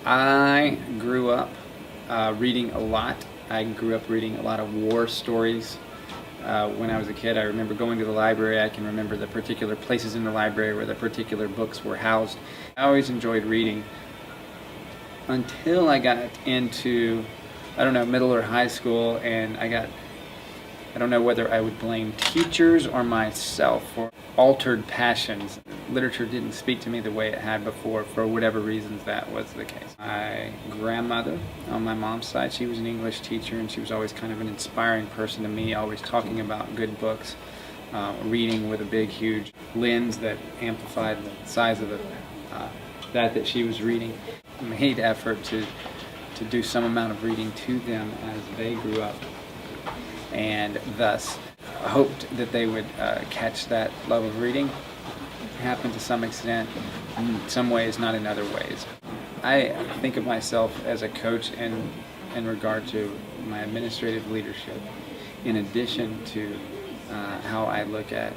I grew up reading a lot. I grew up reading a lot of war stories. When I was a kid, I remember going to the library. I can remember the particular places in the library where the particular books were housed. I always enjoyed reading until I got into, I don't know, middle or high school, and I don't know whether I would blame teachers or myself for altered passions. Literature didn't speak to me the way it had before. For whatever reasons, that was the case. My grandmother on my mom's side, she was an English teacher, and she was always kind of an inspiring person to me, always talking about good books, reading with a big, huge lens that amplified the size of that she was reading. I made effort to do some amount of reading to them as they grew up, and thus hoped that they would catch that love of reading. It happened to some extent, in some ways, not in other ways. I think of myself as a coach in regard to my administrative leadership, in addition to how I look at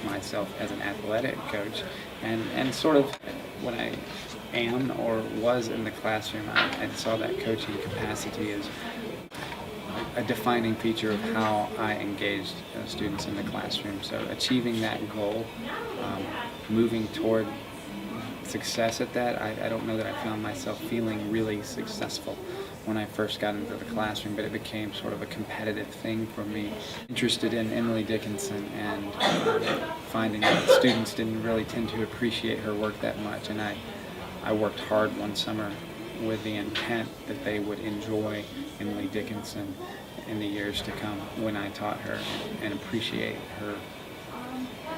myself as an athletic coach, and sort of when I am or was in the classroom, I saw that coaching capacity as a defining feature of how I engaged students in the classroom. So achieving that goal, moving toward success at that, I don't know that I found myself feeling really successful when I first got into the classroom, but it became sort of a competitive thing for me. Interested in Emily Dickinson, and finding that students didn't really tend to appreciate her work that much, and I worked hard one summer with the intent that they would enjoy Emily Dickinson in the years to come when I taught her, and appreciate her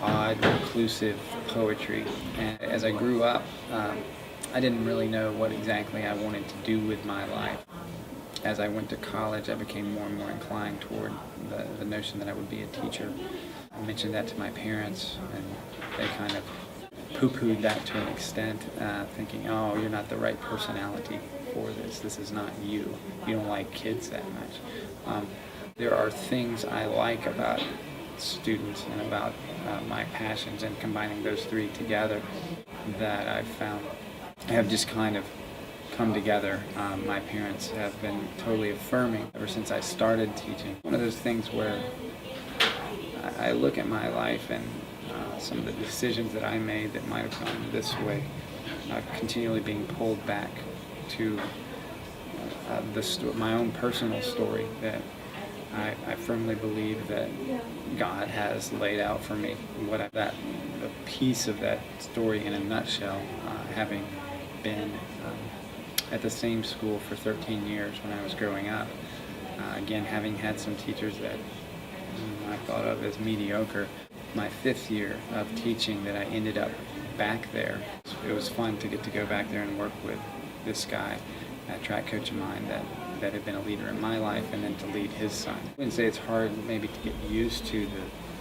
odd, reclusive poetry. And as I grew up, I didn't really know what exactly I wanted to do with my life. As I went to college, I became more and more inclined toward the notion that I would be a teacher. I mentioned that to my parents, and they kind of poo-pooed that to an extent, thinking, oh, you're not the right personality for this. This is not you. You don't like kids that much. There are things I like about students and about my passions, and combining those three together that I've found have just kind of come together. My parents have been totally affirming ever since I started teaching. One of those things where I look at my life and some of the decisions that I made that might have gone this way, continually being pulled back to my own personal story that I firmly believe that God has laid out for me. The piece of that story in a nutshell, having been at the same school for 13 years when I was growing up, again having had some teachers that I thought of as mediocre. My 5th year of teaching that I ended up back there. It was fun to get to go back there and work with this guy, that track coach of mine that had been a leader in my life, and then to lead his son. I wouldn't say it's hard maybe to get used to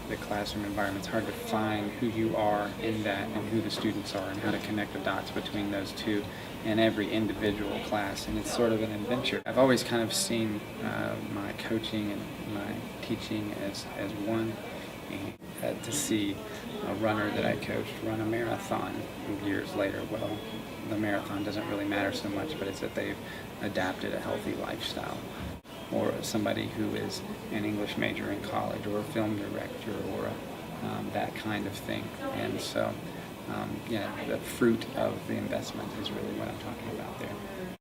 the classroom environment. It's hard to find who you are in that and who the students are, and how to connect the dots between those two in every individual class, and it's sort of an adventure. I've always kind of seen my coaching and my teaching as one. To see a runner that I coached run a marathon years later, well, the marathon doesn't really matter so much, but it's that they've adapted a healthy lifestyle. Or somebody who is an English major in college, or a film director, or that kind of thing. And so, the fruit of the investment is really what I'm talking about there.